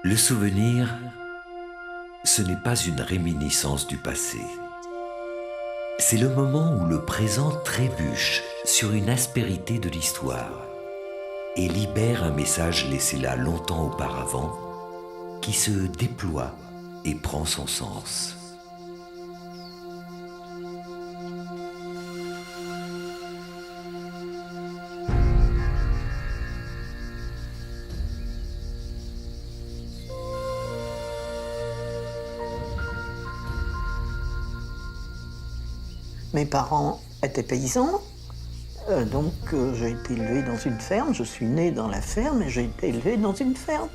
Le souvenir, ce n'est pas une réminiscence du passé. C'est le moment où le présent trébuche sur une aspérité de l'histoire et libère un message laissé là longtemps auparavant qui se déploie et prend son sens. Mes parents étaient paysans, donc j'ai été élevée dans une ferme. Je suis née dans la ferme et j'ai été élevée dans une ferme.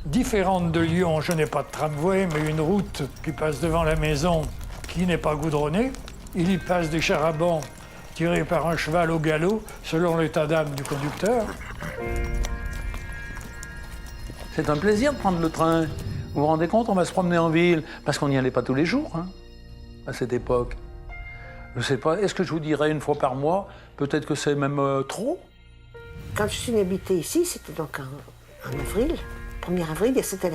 Différente de Lyon, je n'ai pas de tramway, mais une route qui passe devant la maison qui n'est pas goudronnée. Il y passe des chars à bancs tirés par un cheval au galop, selon l'état d'âme du conducteur. C'est un plaisir de prendre le train. Vous vous rendez compte, on va se promener en ville, parce qu'on n'y allait pas tous les jours, hein, à cette époque. Je ne sais pas, est-ce que je vous dirais une fois par mois? Peut-être que c'est même trop. Quand je suis venue habiter ici, c'était donc en avril, 1er avril, et c'était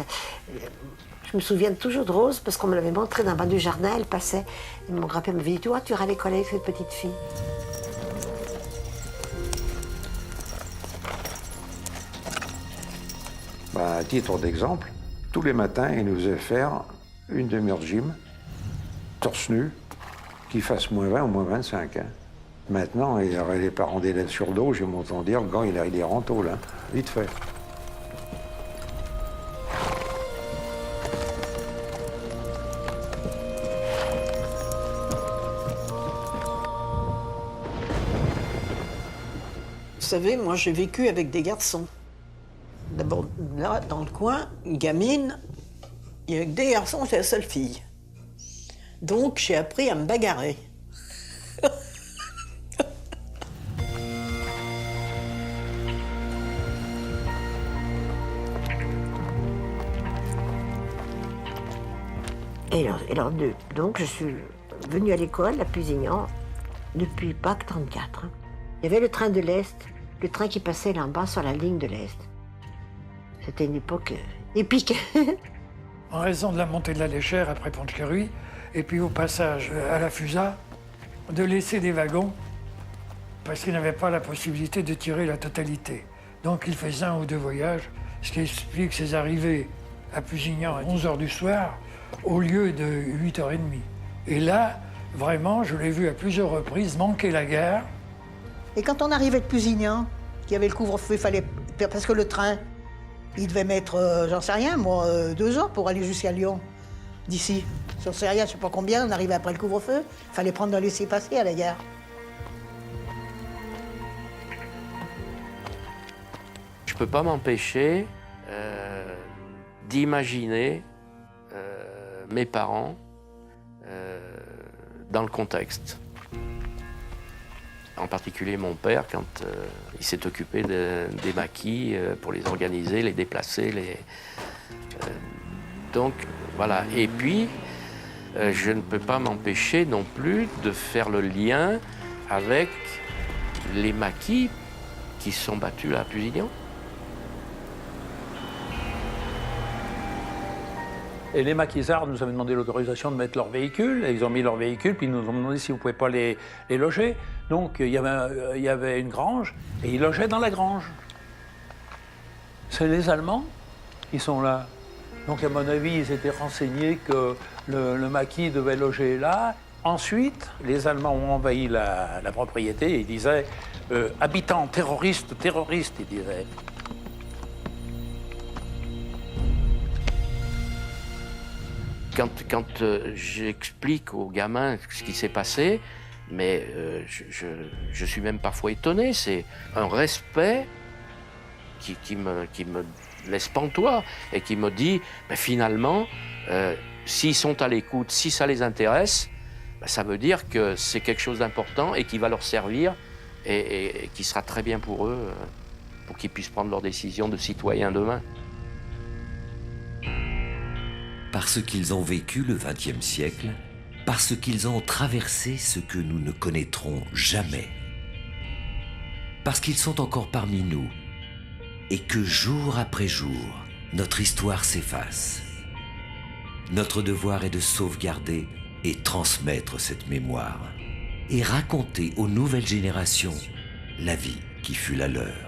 je me souviens toujours de Rose, parce qu'on me l'avait montré dans le bas du jardin, elle passait, et mon grand-père m'avait dit, tu vois, tu iras à l'école avec cette petite fille. À titre d'exemple, tous les matins, il nous faisait faire une demi-heure de gym, torse nu, qu'il fasse moins 20 ou moins 25. Hein. Maintenant, il aurait les parents d'élèves sur le dos, j'ai mon entendu dire, le gars, il est rento, là, vite fait. Vous savez, moi j'ai vécu avec des garçons. D'abord, là, dans le coin, une gamine, il y avait que des garçons, j'étais la seule fille. Donc j'ai appris à me bagarrer. Donc je suis venue à l'école, à Pusignan, depuis Pâques 34. Il y avait le train de l'Est, le train qui passait là en bas sur la ligne de l'Est. C'était une époque épique. En raison de la montée de la Léchère après Pont-de-Clary, et puis au passage à la Fusa, de laisser des wagons, parce qu'ils n'avaient pas la possibilité de tirer la totalité. Donc ils faisaient 1 ou 2 voyages, ce qui explique ces arrivées à Pusignan à 11h du soir, au lieu de 8h30. Et là, vraiment, je l'ai vu à plusieurs reprises manquer la gare. Et quand on arrivait de Pusignan, qu'il y avait le couvre-feu, parce que le train, il devait mettre, j'en sais rien, moi, 2 heures pour aller jusqu'à Lyon, d'ici. J'en sais rien, je sais pas combien, on arrivait après le couvre-feu. Il fallait prendre un laissez-passer à la gare. Je peux pas m'empêcher d'imaginer mes parents dans le contexte. En particulier mon père, quand il s'est occupé des maquis pour les organiser, les déplacer. Donc voilà. Et puis, je ne peux pas m'empêcher non plus de faire le lien avec les maquis qui sont battus là à Pusignan. Et les maquisards nous avaient demandé l'autorisation de mettre leur véhicule, et ils ont mis leur véhicule, puis ils nous ont demandé si vous ne pouviez pas les loger. Donc il y avait une grange, et ils logeaient dans la grange. C'est les Allemands qui sont là. Donc à mon avis, ils étaient renseignés que le maquis devait loger là. Ensuite, les Allemands ont envahi la propriété, et ils disaient « habitants, terroristes, terroristes », ils disaient. Quand j'explique aux gamins ce qui s'est passé, mais je suis même parfois étonné. C'est un respect qui me laisse pantois et qui me dit, ben finalement, s'ils sont à l'écoute, si ça les intéresse, ben ça veut dire que c'est quelque chose d'important et qui va leur servir et qui sera très bien pour eux, pour qu'ils puissent prendre leurs décisions de citoyens demain. parce qu'ils ont vécu le XXe siècle, parce qu'ils ont traversé ce que nous ne connaîtrons jamais, parce qu'ils sont encore parmi nous, et que jour après jour, notre histoire s'efface. Notre devoir est de sauvegarder et transmettre cette mémoire, et raconter aux nouvelles générations la vie qui fut la leur.